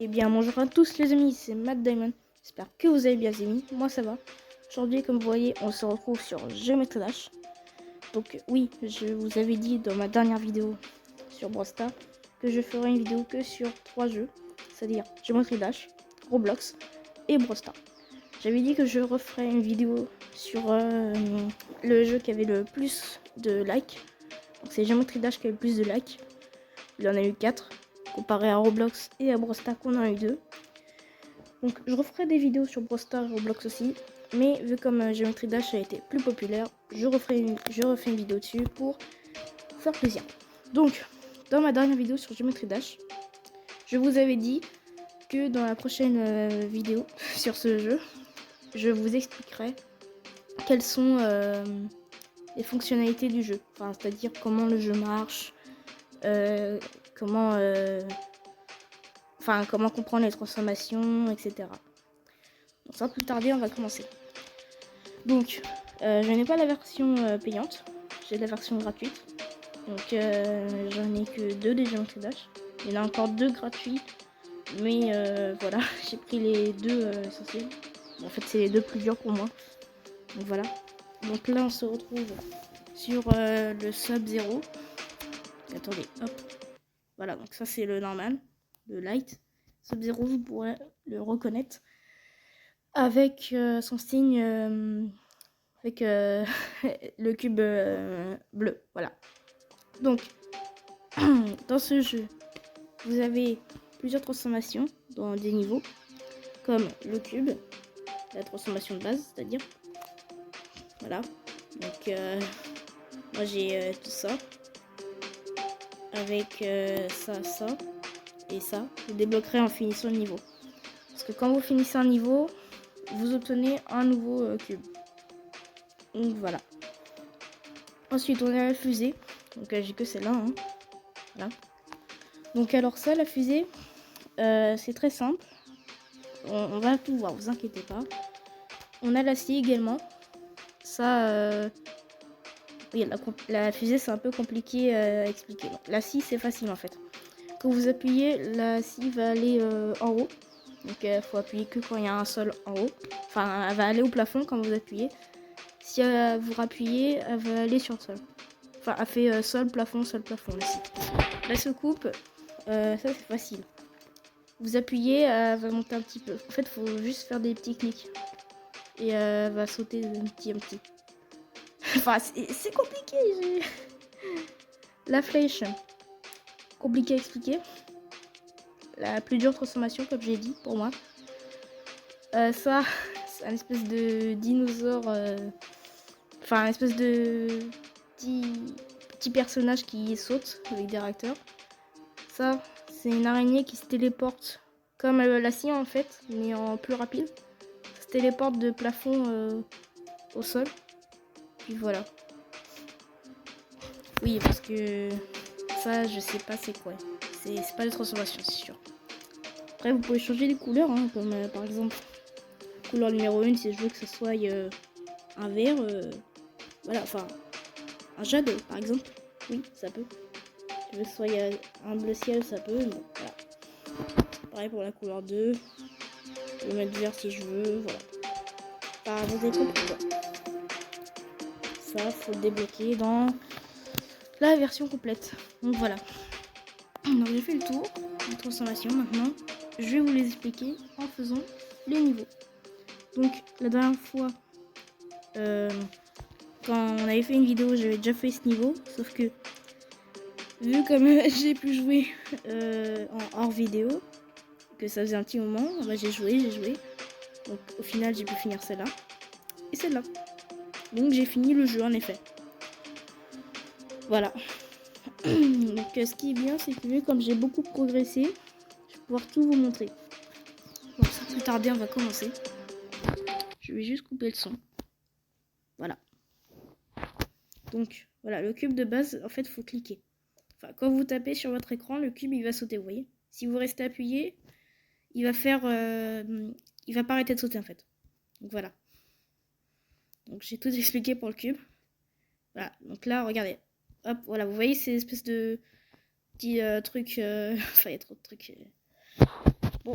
Eh bien bonjour à tous les amis, c'est Matt Diamond. J'espère que vous allez bien les amis, moi ça va. Aujourd'hui comme vous voyez on se retrouve sur Geometry Dash. Donc oui, je vous avais dit dans ma dernière vidéo sur Brawl Stars que je ferai une vidéo que sur 3 jeux. C'est-à-dire Geometry Dash, Roblox et Brawl Stars. J'avais dit que je referais une vidéo sur le jeu qui avait le plus de likes. Donc c'est Geometry Dash qui avait le plus de likes. Il en a eu 4. Comparé à Roblox et à Brawl Stars qu'on en a eu 2. Donc je referai des vidéos sur Brawl Stars et Roblox aussi. Mais vu comme Geometry Dash a été plus populaire, je refais une vidéo dessus pour faire plaisir. Donc, dans ma dernière vidéo sur Geometry Dash, je vous avais dit que dans la prochaine vidéo sur ce jeu, je vous expliquerai quelles sont les fonctionnalités du jeu. Enfin, c'est-à-dire comment le jeu marche, comment comprendre les transformations, etc. Donc sans plus tarder, on va commencer. Donc, je n'ai pas la version payante, j'ai la version gratuite. Donc, j'en ai que 2 des Geometry Dash. Il y en a encore 2 gratuits, mais voilà, j'ai pris les 2 essentiels. En fait, c'est les 2 plus durs pour moi. Donc voilà. Donc là, on se retrouve sur le Sub-Zero. Attendez, hop. Voilà, donc ça c'est le normal, le light. Sub-Zero, vous pourrez le reconnaître avec son signe, avec le cube bleu. Voilà. Donc, dans ce jeu, vous avez plusieurs transformations dans des niveaux, comme le cube, la transformation de base, c'est-à-dire. Voilà. Donc, moi j'ai tout ça. Avec ça, ça et ça. Vous débloquerez en finissant le niveau. Parce que quand vous finissez un niveau, vous obtenez un nouveau cube. Donc voilà. Ensuite, on a la fusée. Donc j'ai que celle-là. Hein. Voilà. Donc alors ça, la fusée, c'est très simple. On va tout voir, vous inquiétez pas. On a la scie également. Ça, oui, la fusée, c'est un peu compliqué à expliquer. Donc, la scie, c'est facile en fait. Quand vous appuyez, la scie va aller en haut. Donc il faut appuyer que quand il y a un sol en haut. Enfin, elle va aller au plafond quand vous appuyez. Si vous rappuyez, elle va aller sur le sol. Enfin, elle fait sol, plafond, la scie. La secoupe, ça c'est facile. Vous appuyez, elle va monter un petit peu. En fait, il faut juste faire des petits clics. Et elle va sauter de petit en petit. Enfin, c'est compliqué. La flèche, compliqué à expliquer. La plus dure transformation, comme j'ai dit, pour moi. Ça, c'est un espèce de dinosaure. Enfin, un espèce de petit personnage qui saute avec des réacteurs. Ça, c'est une araignée qui se téléporte comme la scie en fait, mais en plus rapide. Ça se téléporte de plafond au sol. Puis voilà. Oui, parce que ça, je sais pas c'est quoi. C'est pas de transformation, c'est sûr. Après, vous pouvez changer les couleurs, hein, comme par exemple, couleur numéro 1, si je veux que ce soit un vert. Voilà, enfin, un jade par exemple. Oui, ça peut. Si je veux que ce soit un bleu ciel, ça peut. Mais voilà. Pareil pour la couleur 2. Je peux mettre vert si je veux. Voilà. Enfin, vous avez compris quoi. Ça, faut le débloquer dans la version complète. Donc voilà. Donc j'ai fait le tour des transformations. Maintenant, je vais vous les expliquer en faisant les niveaux. Donc la dernière fois, quand on avait fait une vidéo, j'avais déjà fait ce niveau. Sauf que, vu comme j'ai pu jouer en hors vidéo, que ça faisait un petit moment, bah, j'ai joué. Donc au final, j'ai pu finir celle-là. Et celle-là. Donc j'ai fini le jeu en effet. Voilà. Donc ce qui est bien, c'est que vu comme j'ai beaucoup progressé, je vais pouvoir tout vous montrer. Donc sans plus tarder, on va commencer. Je vais juste couper le son. Voilà. Donc voilà, le cube de base, en fait, il faut cliquer. Enfin, quand vous tapez sur votre écran, le cube, il va sauter, vous voyez. Si vous restez appuyé, il va faire... il va pas arrêter de sauter, en fait. Donc voilà. Donc j'ai tout expliqué pour le cube. Voilà, donc là, regardez. Hop, voilà, vous voyez ces espèces de petits trucs... Enfin, il y a trop de trucs... Bon,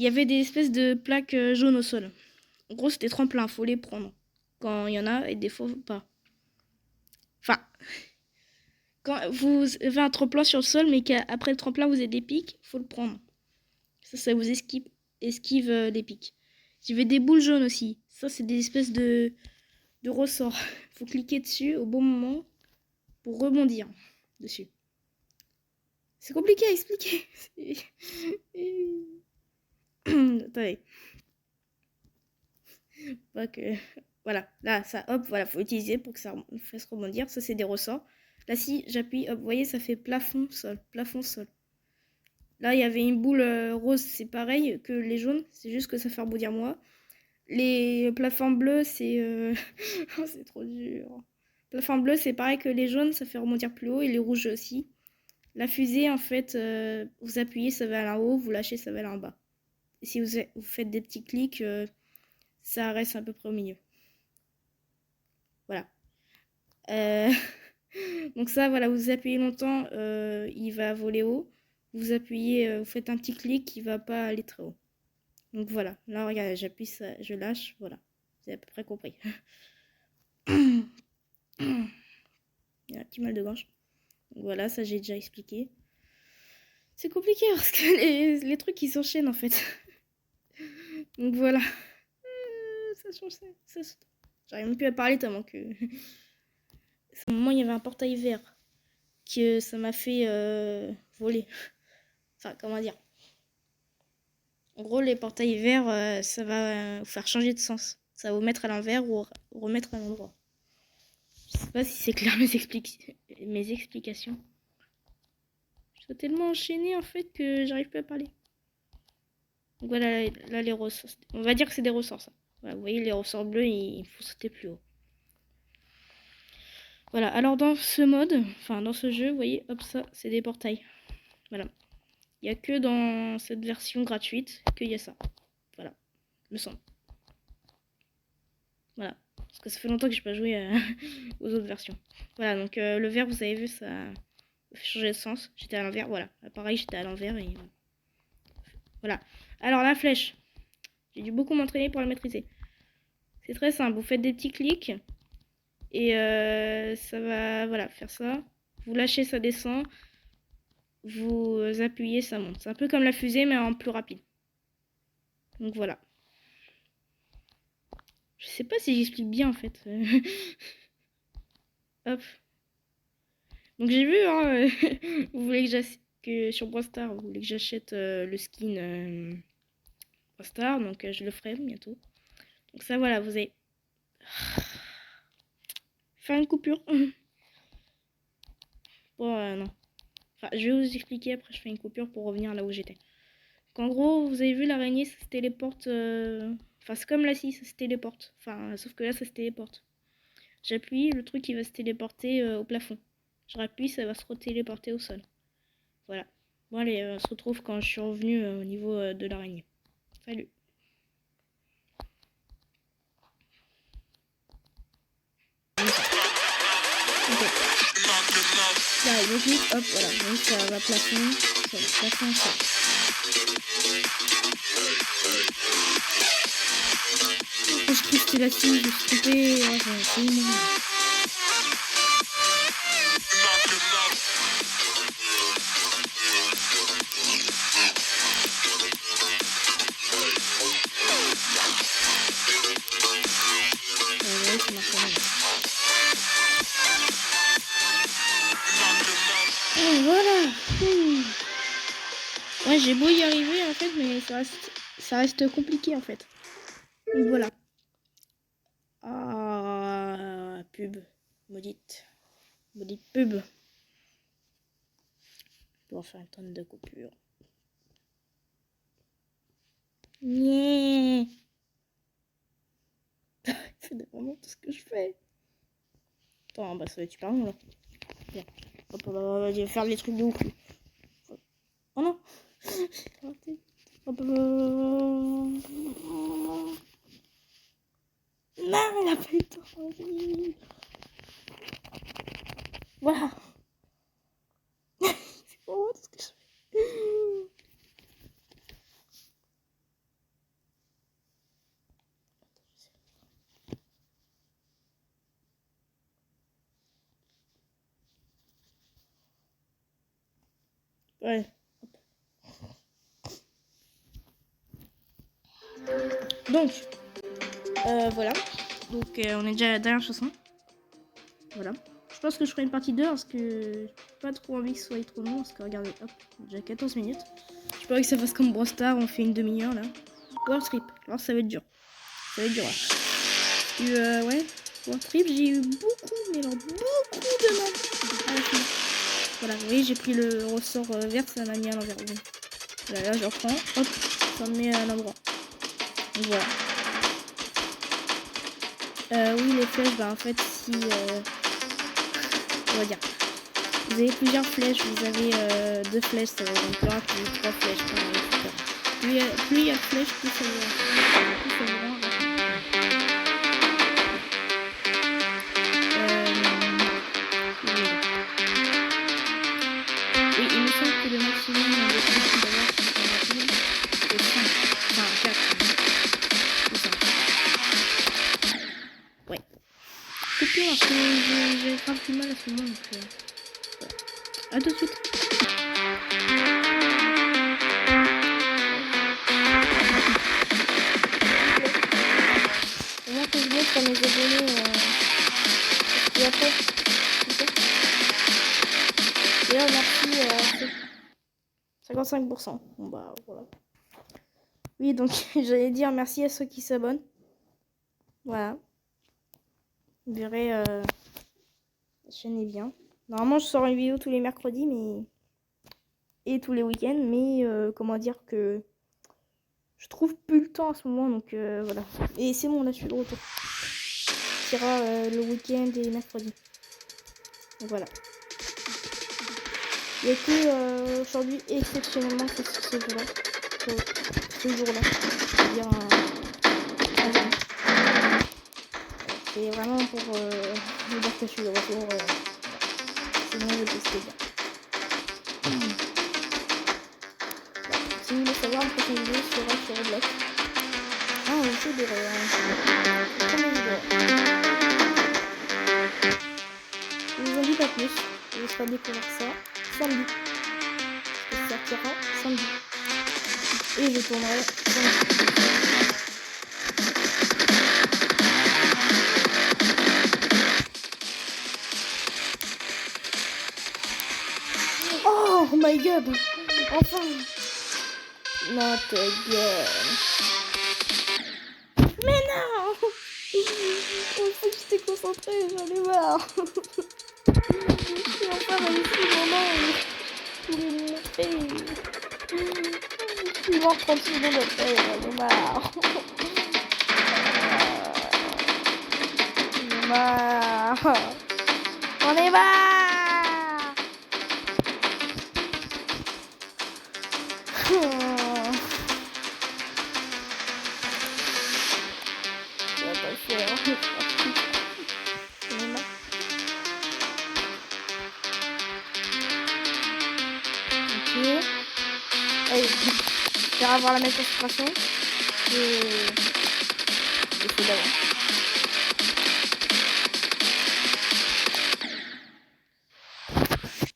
il y avait des espèces de plaques jaunes au sol. En gros, c'était tremplin, faut les prendre. Quand il y en a, et des fois pas. Enfin, quand vous avez un tremplin sur le sol, mais qu'après le tremplin, vous avez des pics, faut le prendre. Ça vous esquive les pics. Il y avait des boules jaunes aussi. Ça, c'est des espèces de ressorts. Faut cliquer dessus au bon moment pour rebondir dessus. C'est compliqué à expliquer. Attendez. Pas que... Voilà, là, ça, hop, voilà, faut utiliser pour que ça fasse rebondir. Ça, c'est des ressorts. Là, si j'appuie, hop, vous voyez, ça fait plafond, sol, plafond, sol. Là, il y avait une boule rose, c'est pareil que les jaunes. C'est juste que ça fait rebondir moi. Les plafonds bleus, c'est... oh, c'est trop dur. Plafond bleu, c'est pareil que les jaunes, ça fait rebondir plus haut. Et les rouges aussi. La fusée, en fait, vous appuyez, ça va en haut. Vous lâchez, ça va en bas. Et si vous faites des petits clics, ça reste à peu près au milieu. Voilà. Donc ça, voilà, vous appuyez longtemps, il va voler haut. Vous appuyez, vous faites un petit clic, il va pas aller très haut. Donc voilà, là regardez, j'appuie ça, je lâche, voilà. Vous avez à peu près compris. Il y a un petit mal de gorge. Donc voilà, ça j'ai déjà expliqué. C'est compliqué parce que les trucs ils s'enchaînent en fait. Donc voilà. Ça change ça. J'arrive même plus à parler tellement que... À un moment, il y avait un portail vert que ça m'a fait voler. Enfin, comment dire. En gros, les portails verts, ça va vous faire changer de sens. Ça va vous mettre à l'envers ou remettre à l'endroit. Je sais pas si c'est clair mes explications. Je suis tellement enchaînée en fait que j'arrive plus à parler. Donc voilà, là les ressorts. On va dire que c'est des ressorts ça. Voilà, vous voyez les ressorts bleus, il faut sauter plus haut. Voilà, alors dans ce mode, enfin dans ce jeu, vous voyez, hop ça, c'est des portails. Voilà. Il n'y a que dans cette version gratuite qu'il y a ça. Voilà, me semble. Voilà, parce que ça fait longtemps que j'ai pas joué aux autres versions. Voilà, donc le vert, vous avez vu, ça fait changer de sens. J'étais à l'envers, voilà. Pareil, j'étais à l'envers et... Voilà. Alors la flèche, j'ai dû beaucoup m'entraîner pour la maîtriser. C'est très simple, vous faites des petits clics. Et ça va, voilà, faire ça. Vous lâchez, ça descend. Vous appuyez, ça monte. C'est un peu comme la fusée, mais en plus rapide. Donc voilà. Je sais pas si j'explique bien en fait. Hop. Donc j'ai vu, hein, vous voulez que sur Brastar, vous voulez que j'achète le skin Brastar, donc je le ferai bientôt. Donc ça voilà, vous avez faire une coupure. Bon non. Enfin, je vais vous expliquer après, je fais une coupure pour revenir là où j'étais. En gros, vous avez vu l'araignée, ça se téléporte. Enfin, c'est comme la scie, ça se téléporte. Enfin, sauf que là, ça se téléporte. J'appuie, le truc il va se téléporter au plafond. Je rappuie, ça va se téléporter au sol. Voilà. Bon, allez, on se retrouve quand je suis revenu au niveau de l'araignée. Salut. Ok. Là, logique, hop, voilà. Donc ça va plafond, plafond, ça. Je trouve que la scie, je suis trompée. Ouais, c'est une... Ouais, ça marche pas. Et voilà. Ouais, j'ai beau y arriver en fait, mais ça reste compliqué en fait. Donc voilà. Ah, pub. Maudite pub. Pour faire une tonne de coupures. Yeah. C'est vraiment tout ce que je fais. Attends, bah ça va être super long là. Bien. Hop, je vais faire les trucs de ouf. Oh non. Hop, non, il a pas eu le temps. Voilà. C'est vraiment tout ce que je fais. Ouais. Donc, voilà. Donc, on est déjà à la dernière chanson. Voilà. Je pense que je ferai une partie 2 parce que j'ai pas trop envie que ce soit trop long. Parce que regardez, hop, déjà 14 minutes. Je pas que ça fasse comme Brawl Stars, on fait une demi-heure là. World Trip, alors ça va être dur. Ça va être dur. Ouais, World Trip, j'ai eu beaucoup, mais alors beaucoup de mal à la fin. Voilà, vous voyez, j'ai pris le ressort vert, ça m'a mis à l'envers. Là, je reprends, hop, ça me met à l'endroit. Donc voilà. Oui, les flèches, bah en fait, si. On va dire. Vous avez plusieurs flèches, vous avez 2 flèches, ça va donc là, puis 3 flèches, etc. Plus il y a de flèches, plus ça vous rend. Oui, il me semble que le maximum de flèches d'avoir c'est 5. Enfin, 4. Ou 5. Ouais. Coupé parce que j'ai grave plus mal à ce moment, donc voilà. A tout de suite. Moi que je montre à mes abonnés ce qu'il a fait. D'ailleurs, merci 55%. Bon bah voilà. Oui, donc j'allais dire merci à ceux qui s'abonnent. Voilà. Vous verrez, la chaîne est bien. Normalement, je sors une vidéo tous les mercredis, mais et tous les week-ends, mais comment dire que je trouve plus le temps à ce moment, donc voilà. Et c'est bon, là, je suis de retour. On ira le week-end et mercredi. Donc voilà. Il y a que aujourd'hui, exceptionnellement, c'est ce jour-là. Ce jour-là. C'est-à-dire un c'est vraiment pour vous dire que je suis de retour. Sinon, je teste bien. Si vous voulez savoir, la prochaine vidéo sera sur Roblox. Ah, aussi de je vous en dis pas plus. Je vous ferai découvrir ça samedi. Ça sortira samedi. Et je tournerai samedi. Oh my god! Enfin! Not again! Mais non! On faut que j'étais concentrée, j'en ai marre! J'ai enfin réussi le moment où je voulais me montrer! Je suis mort 30 secondes après, j'en ai marre! J'en ai marre! J'en ai marre! Ça va pas le faire. J'en ai marre. Ok. Allez, j'espère avoir la même concentration. C'est d'avant.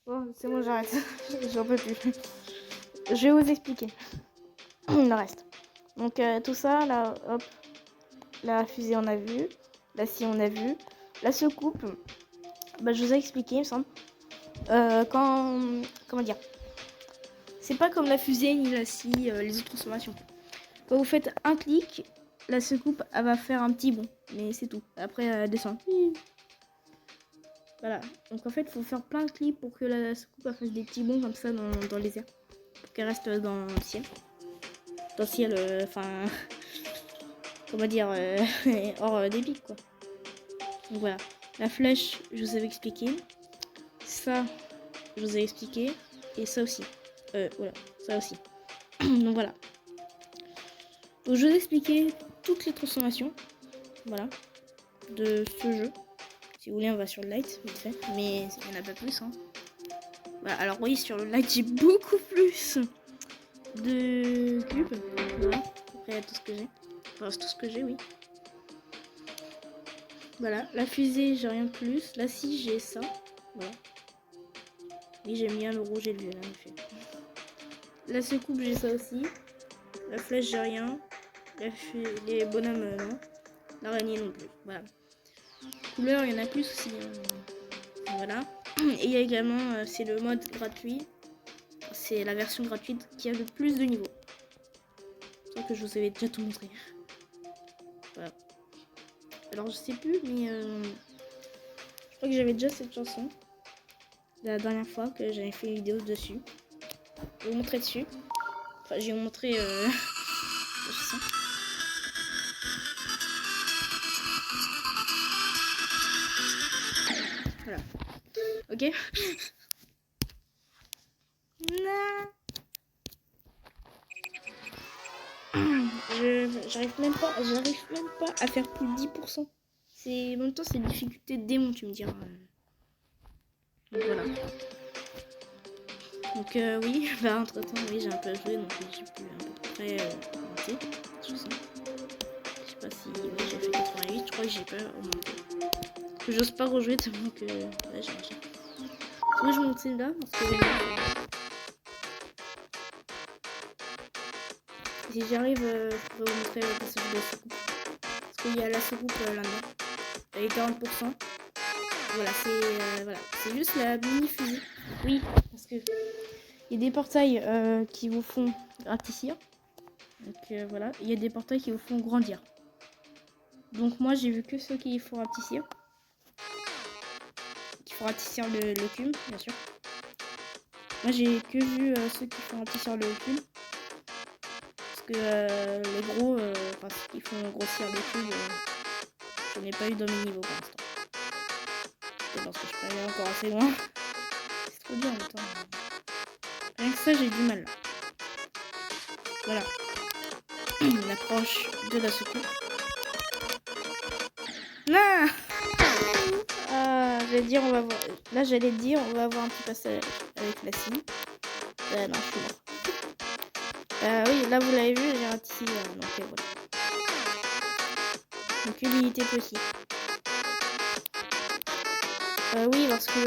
Bon, c'est bon, j'arrête. J'en peux plus. Je vais vous expliquer le reste. Donc tout ça, là, hop, la fusée on a vu, la scie on a vu, la secoupe, bah, je vous ai expliqué, il me semble. Comment dire, c'est pas comme la fusée ni la scie, les autres transformations. Quand vous faites un clic, la secoupe elle va faire un petit bond, mais c'est tout. Après elle descend. Voilà. Donc en fait, il faut faire plein de clics pour que la secoupe elle fasse des petits bonds comme ça dans les airs, pour qu'elle reste dans le ciel. Dans le ciel, enfin, comment dire, hors des pics quoi. Donc voilà. La flèche, je vous avais expliqué. Ça, je vous ai expliqué. Et ça aussi. Voilà, ça aussi. Donc voilà. Donc je vous ai expliqué toutes les transformations. Voilà. De ce jeu. Si vous voulez, on va sur le light, vite fait. Mais il n'y en a pas plus. Hein. Voilà. Alors oui, sur le light, j'ai beaucoup plus de cubes. Voilà. Après, tout ce que j'ai. Enfin, c'est tout ce que j'ai, oui. Voilà. La fusée, j'ai rien de plus. Là, si, j'ai ça. Voilà. Oui, j'aime bien le rouge et le violet, en effet. La secoupe, j'ai ça aussi. La flèche, j'ai rien. Les bonhommes, non. L'araignée non plus. Voilà. Couleur, il y en a plus aussi. Voilà. Et il y a également, c'est le mode gratuit. C'est la version gratuite qui a le plus de niveaux. C'est vrai que je vous avais déjà tout montré. Voilà. Alors je sais plus, mais je crois que j'avais déjà cette chanson. La dernière fois que j'avais fait une vidéo dessus. Je vais vous montrer dessus. Enfin, j'ai montré la chanson. Voilà. Ok. Non. J'arrive même pas à faire plus de 10%. En même temps, c'est une difficulté de démon, tu me diras. Donc voilà. Donc oui, bah entre temps, oui, j'ai un peu joué, donc j'ai pu à peu près monter. Je sais pas si oui, j'ai fait 88, je crois que j'ai pas augmenté. J'ose pas rejouer tellement que ouais, j'ai marché. Faut que je monte là parce que si j'arrive, je pourrais vous montrer le passage de la soucoupe. Parce qu'il y a la soucoupe là-dedans. Elle est 40%. Voilà, c'est juste la mini fusée. Oui, parce que il y a des portails qui vous font ratissir. Donc voilà, il y a des portails qui vous font grandir. Donc moi j'ai vu que ceux qui font ratissir. Qui font ratissir le cube, bien sûr. Moi j'ai que vu ceux qui font ratissir le cube. Parce que les gros, enfin ceux qui font grossir le cube, je n'ai pas eu dans mes niveaux pour l'instant. C'est parce que je peux aller encore assez loin. C'est trop dur en même temps. Rien que ça j'ai du mal là. Voilà. L'approche de la soucoupe. Non. J'allais dire on va voir. Là j'allais dire on va avoir un petit passage avec la scie. Non, je suis mort. Oui, là vous l'avez vu, j'ai ratissé. Donc voilà. Donc utilité possible. Oui, parce que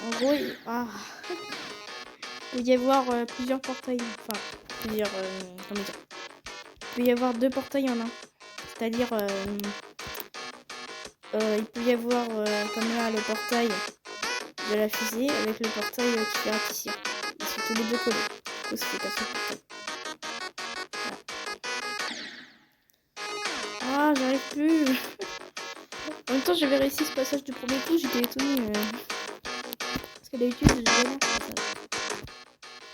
en gros, il peut y avoir plusieurs portails. Enfin, plusieurs. Comment dire? Il peut y avoir deux portails en un. C'est-à-dire, il peut y avoir comme là le portail de la fusée avec le portail qui fait ratissir. Ils sont tous les deux collés. Du coup, ça fait passer le portail. Voilà. Ah, j'arrive plus. En même temps, j'avais réussi ce passage du premier coup, j'étais étonnée. Parce que d'habitude, je galère ce passage.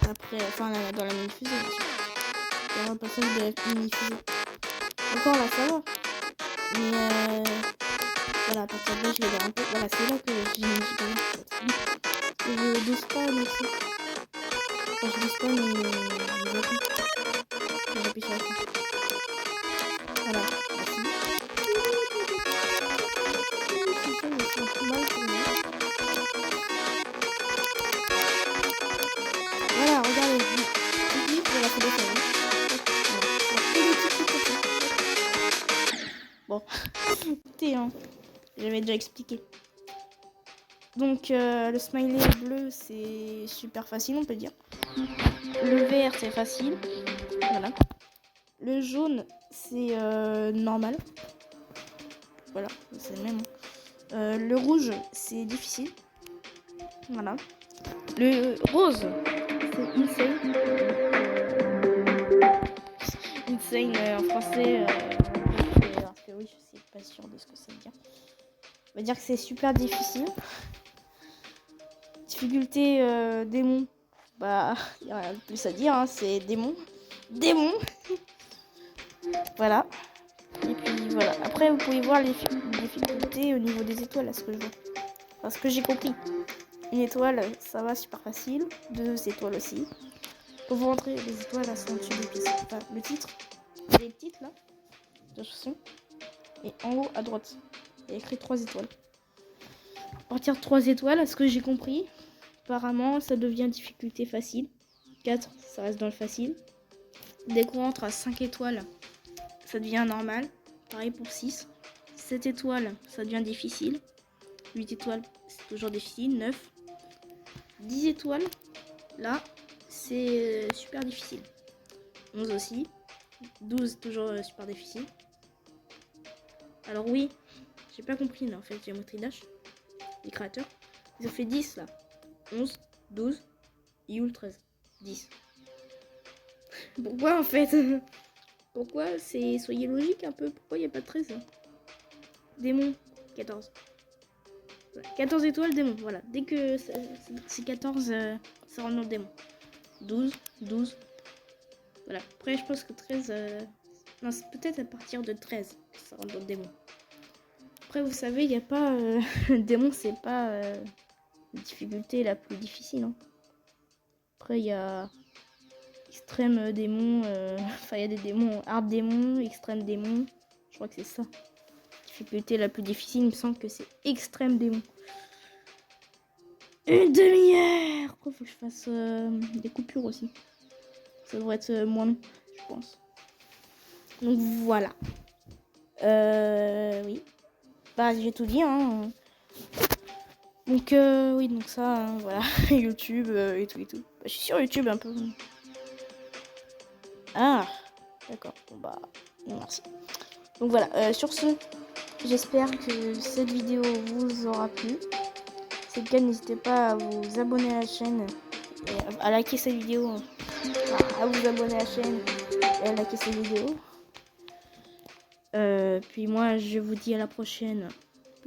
Après, enfin, dans la mini-fusée, bien sûr. Il y a un passage de la mini-fusée. Encore là, ça va. Mais voilà, à partir de là, je galère un peu. Voilà, c'est là que j'ai galère en fait. Et je despawn aussi. Quand je despawn, les appuis. Quand j'appuie sur la touche. Voilà, merci. Voilà, regardez. Je la fais descendre. Bon, écoutez, hein, j'avais déjà expliqué. Donc, le smiley bleu, c'est super facile, on peut dire. Le vert, c'est facile. Voilà. Le jaune, c'est normal. Voilà, c'est le même. Le rouge, c'est difficile. Voilà. Le rose, c'est insane. Insane en français. Parce que oui, je suis pas sûre de ce que ça veut dire. On va dire que c'est super difficile. Difficulté démon. Bah, il n'y a rien de plus à dire, hein, c'est démon. Démon. Voilà. Et puis voilà. Après, vous pouvez voir les difficultés au niveau des étoiles, à ce que je vois. Parce que j'ai compris. Une étoile, ça va super facile. 2 étoiles aussi. Pour vous montrer, les étoiles, elles sont au-dessus des pièces. Enfin, le titre. Les titres là. De chanson. Et en haut à droite. Il y a écrit 3 étoiles. À partir de 3 étoiles, à ce que j'ai compris, apparemment, ça devient difficulté facile. 4, ça reste dans le facile. Dès qu'on rentre à 5 étoiles, ça devient normal. Pareil pour 6. 7 étoiles, ça devient difficile. 8 étoiles, c'est toujours difficile. 9. 10 étoiles, là, c'est super difficile. 11 aussi. 12, toujours super difficile. Alors oui, j'ai pas compris, mais en fait, Geometry Dash, les créateurs, ils ont fait 10 là. 11, 12, et où le 13 10. Pourquoi en fait? Pourquoi? Soyez logique un peu. Pourquoi il n'y a pas de 13 hein? Démon, 14. Voilà. 14 étoiles, démon. Voilà. Dès que c'est 14, ça rentre dans le démon. 12, 12. Voilà. Après, je pense que 13... Non, c'est peut-être à partir de 13 que ça rentre dans le démon. Après, vous savez, il n'y a pas... Le démon, c'est pas la difficulté la plus difficile. Hein. Après, il y a... Extrême démon, enfin il y a des démons, hard démon, extrême démon, je crois que c'est ça. Difficulté la plus difficile, il me semble que c'est extrême démon. Une demi-heure. Pourquoi faut que je fasse des coupures aussi? Ça devrait être moins long, je pense. Donc voilà. Oui. Bah j'ai tout dit hein. Donc oui donc ça, hein, voilà. YouTube et tout et tout. Bah, je suis sur YouTube un peu. Ah, d'accord. Bon bah, merci. Donc voilà, sur ce, j'espère que cette vidéo vous aura plu. Si c'est le cas, n'hésitez pas à vous abonner à la chaîne, et à liker cette vidéo, à vous abonner à la chaîne et à liker cette vidéo. Puis moi, je vous dis à la prochaine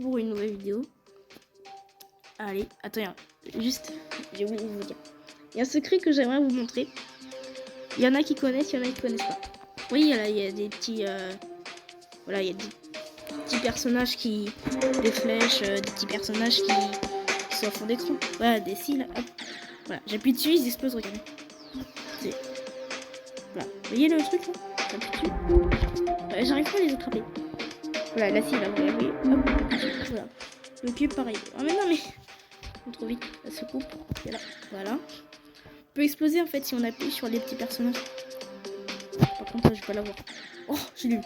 pour une nouvelle vidéo. Allez, attends, juste, j'ai oublié de vous dire. Il y a un secret que j'aimerais vous montrer. Il y en a qui connaissent, il y en a qui connaissent pas. Oui, là, il y a des petits... voilà, il y a des petits personnages qui... Des flèches, des petits personnages qui sont au fond d'écran. Voilà, des cils, hop. Voilà, j'appuie dessus, ils explosent, regardez. Voilà, vous voyez le truc là? J'appuie dessus. J'arrive pas à les attraper. Voilà, la scie là, vous voyez, hop. Voilà. Le cube, pareil. Oh mais non, mais... Trop vite, ça se coupe. Voilà. Voilà. On peut exploser en fait si on appuie sur les petits personnages. Par contre, là, je vais pas l'avoir. Oh, j'ai lu.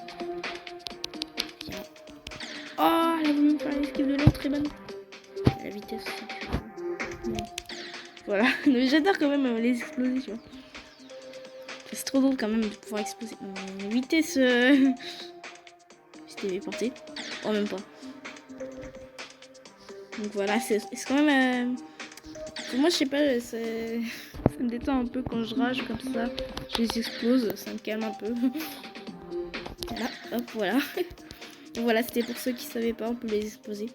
Oh, elle a voulu me faire l'esquive de l'autre, très bonne. La vitesse. Ouais. Voilà. Mais j'adore quand même les exploser, tu vois. C'est trop drôle quand même de pouvoir exploser. Vitesse. J'étais téléporté. Oh, même pas. Donc voilà, c'est quand même. Moi, je sais pas, ça me détend un peu quand je rage comme ça. Je les explose, ça me calme un peu. Voilà, hop, voilà. Voilà, c'était pour ceux qui savaient pas, on peut les exploser.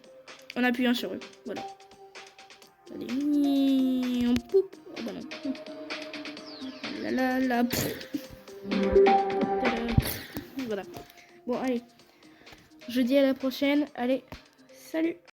En appuyant sur eux, voilà. Allez, on poupe. Oh bah non. La la la. Voilà. Bon, allez. Je dis à la prochaine. Allez, salut.